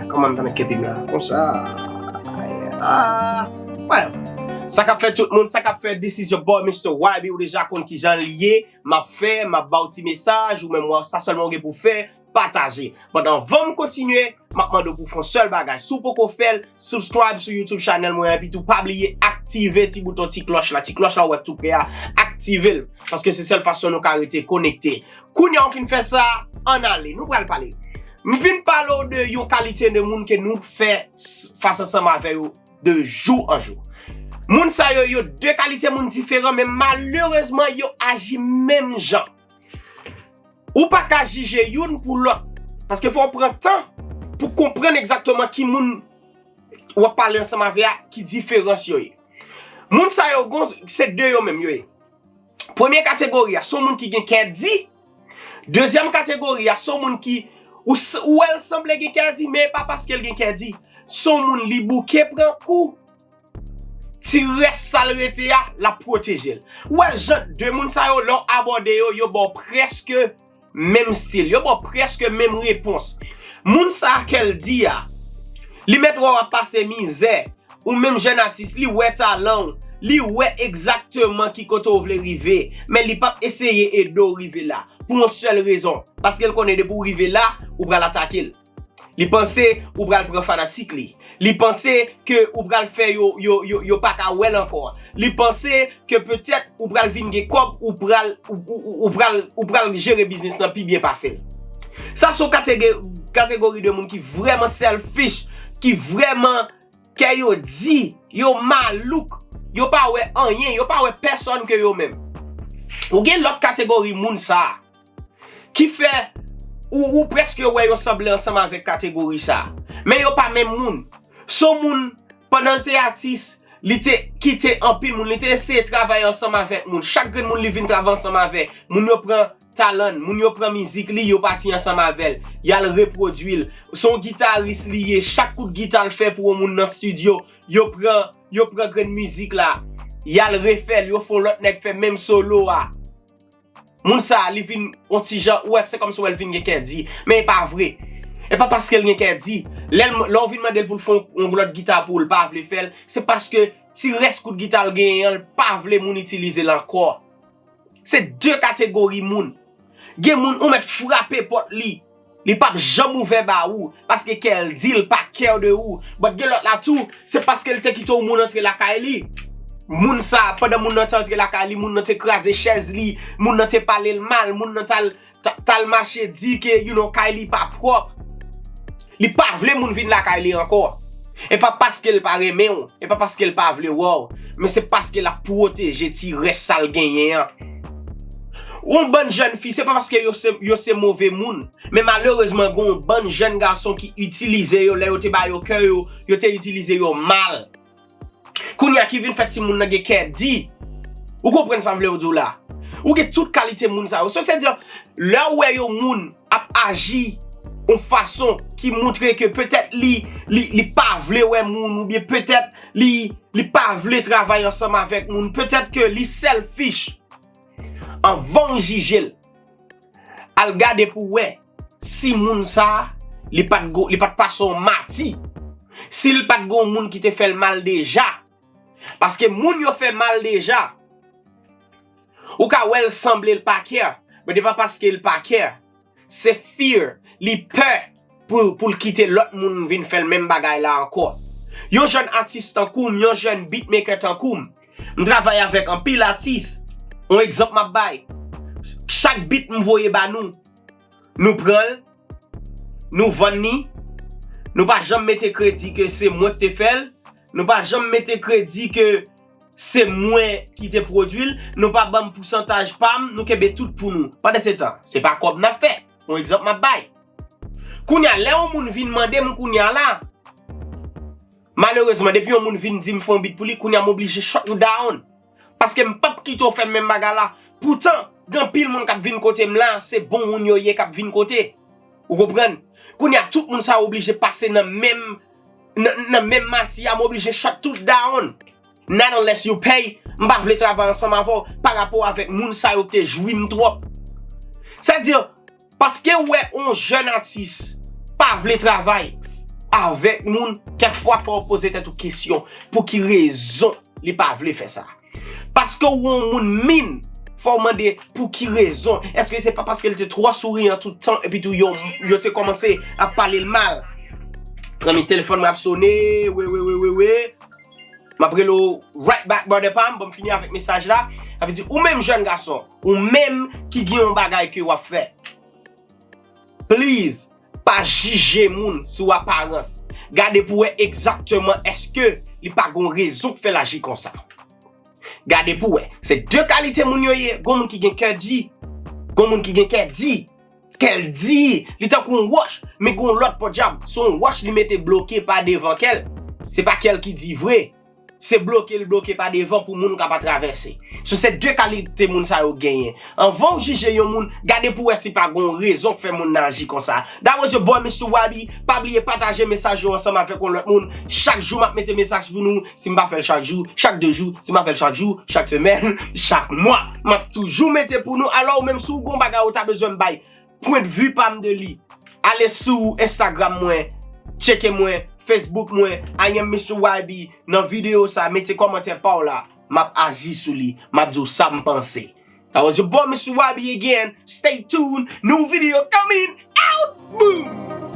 Comment on kepi là? Comme ça. Voilà. Ça qu'a fait tout le monde, ça qu'a fait This is your boy Mr. YB ou déjà qu'on qui j'en lié, m'a fait, m'a bauti message ou même moi ça seulement pour faire partager. Pendant vont continuer, m'a demandé pour faire seul bagage. Si vous pouvez faire subscribe sur YouTube channel moi et puis tout pas oublier activer petit bouton petit cloche là ouais tout prêt à activer parce que c'est seule façon nous arrêter connecter. Kounya on fin faire ça en aller, nous va parler. Nous vinn parler de yon qualité de monde que nous fait face ensemble avec eux de jour en jour. Moun sa yo deux qualités moun différents mais malheureusement yo agi même gens. Ou pas qu'à juger yon pour l'autre parce qu'il faut prendre temps pour comprendre exactement qui moun ou parler ensemble avec qui différence yo. Moun sa yo c'est deux yo même yo. Première catégorie son moun qui gen kerdi. Deuxième catégorie son moun qui ou elle semble gen kerdi mais pas parce qu'elle gen kerdi. Son moun li bouquet prend coup. Si reste salrete ya, la protéger. Ouais, deux moun sa yo l'ont abordé yo bon presque même style, yo bon presque même réponse. Moun sa qu'elle dit ya, li met wa passer misère ou même jeune artiste li ouais talent, li ouais exactement qui koto vle rive, mais li pas essayer et do rive là pour une seule raison, parce qu'elle connaît de pour rive là ou va l'attaquer. Li pense ou pral prend fanatique li. Li pense que ou pral faire yo pas ka wel encore. Li pense que peut-être ou pral vinn gen kob ou pral gérer business nan pi bien passé. Ça sont catégorie de monde qui vraiment selfish, qui vraiment que yo dit, yo malouk, yo pas ouais rien, yo pas ouais personne que yo même. Ou gen l'autre catégorie moun ça qui fait ou presque ouais yo semble ensemble avec catégorie ça mais yo pas même moun son moun pendant te artiste li te quitté en pile moun li te essayer travailler ensemble avec moun chaque moun li vinn travailler ensemble avec moun yo prend talent moun yo prend musique li yo parti ensemble avec y a le reproduire son guitariste lié chaque coup de guitare fait pour moun dans studio yo prend grande musique là y a le refaire yo font l'autre nèg fait même solo là. Moun sa li vin on ti jan ouais c'est comme si elle vin gen kerdi mais pas vrai. Et pas parce qu'elle gen kerdi, l'on vin mandel pour fond on l'autre guitare pour le pas vle faire, c'est parce que si reste coup de guitare gen pas vle moun utiliser l'encore. C'est deux catégories moun. Gen moun on met frapper porte li pas jamais ouvert ba ou parce que qu'elle dit le pas cœur de ou. But gen l'autre là tout, c'est parce qu'elle te quitté ou moun entre la kaili. Moun sa pendant moun nan entre la kali moun nan te craser chaise li moun nan te parler le mal moun nan tal marché dit que you know Kylie pas propre li pas vle moun vinn la Kylie encore et pas parce qu'elle pas aimer et pas parce qu'elle pas vle wow mais c'est parce qu'elle a protégé ti reste sale gagné ou bonne jeune fille c'est pas parce que yo c'est mauvais moun mais malheureusement gon bonne jeune garçon qui utilise yo là yo te ba yo cœur yo te utiliser yo mal. Kounya qui vient faire si moun nan gen kerdi. Ou comprendre ça vle ou dou là. Ou gen toute qualité moun sa. So c'est dire là où yo moun a agi en façon qui montre que peut-être li pas vle ouais moun ou bien peut-être li pas vle travailler ensemble avec moun, peut-être que li selfish. En van jigel. Al gade pour ouais si moun sa li pas de façon mati. S'il pas de gon moun qui te fait le mal déjà. Parce que moun yo fait mal déjà. Ou ka wel semble le pas care, mais c'est pas parce qu'il pas care. C'est fear, li peur pour quitter l'autre moun vinn faire le même bagay là encore. Yon jeune artiste en koum, yon jeune beatmaker en koum. M travaille avec un pile artiste. Un exemple m'a bay. Chaque beat m'voye ba nous prend, nous vend nous pas jamais mettre crédit que c'est moi qui te fait. Nous pas jamais mettre crédit que c'est moi qui te produit. Nous pas bam pourcentage pam, nous kebe tout pour nous. Pas de ce temps. C'est pas comme n'a fait. Un exemple m'a bay. Kounya là on moun vinn demander mon kounya là. Malheureusement depuis on moun vinn di me font beat pour lui kounya m'obligé shut you down. Parce que m'pap qui to fait même bagarre là. Pourtant, grand pile moun k'ap vinn côté là, c'est bon moun yo yé k'ap vinn côté. Vous comprenez? Kounya tout moun sa obligé passer dans même matière, m'obligé shut tout down. Not unless you pay, m'pa vle travailler ensemble avant par rapport avec moun sa yo te jouim trop. C'est-à-dire parce que ouais on jeune artiste pas vle travail avec moun, quelquefois faut poser tête question pour qui raison li pas vle faire ça. Parce que moun mine faut demander pour qui raison. Est-ce que c'est pas parce qu'elle était trop souriant tout le temps et puis tout yo te commencé à parler le mal. Quand mon téléphone m'a sonné, oui. M'après le right back brother Pam, bon finir avec message là, avait dit ou même jeune garçon, ou même qui gen un bagay que ou a fait. Please, pas juger moun sur apparence. Gardez pour exactement est-ce que il pas gon raison faire l'agir comme ça. Gardez pour c'est deux qualités moun yo yé, gon moun qui gen cœur dit, gon moun qui gen cœur dit. Qu'elle dit, li tan qu'on wash, mais gon l'autre pour diable, son wash li mette bloqué par devant qu'elle. C'est pas qu'elle qui dit vrai. C'est bloqué par devant pour moun capable traverser. So c'est deux qualités moun sa yo gagné. En vont juger yon moun, gardez pour si pas gon raison faire moun agir comme ça. That was your boy Mr. Wabi. Pas oublier partager message ensemble avec l'autre moun. Chaque jour m'a mette message pour nous, si m'a fait chaque jour, chaque 2 jours, si m'a fait chaque jour, chaque semaine, chaque mois, m'a toujours mette pour nous. Alors même sou gon bagay ou t'as besoin bay, point de vue pam de li. Allez sur Instagram moi, checkez moi Facebook moi, I am Mr. YB. Dans vidéo ça, mettez commentaire par là. M'a agi sous li, m'a dit ça m'pense. That was your boy Mr. YB again. Stay tuned. New video coming out. Boom.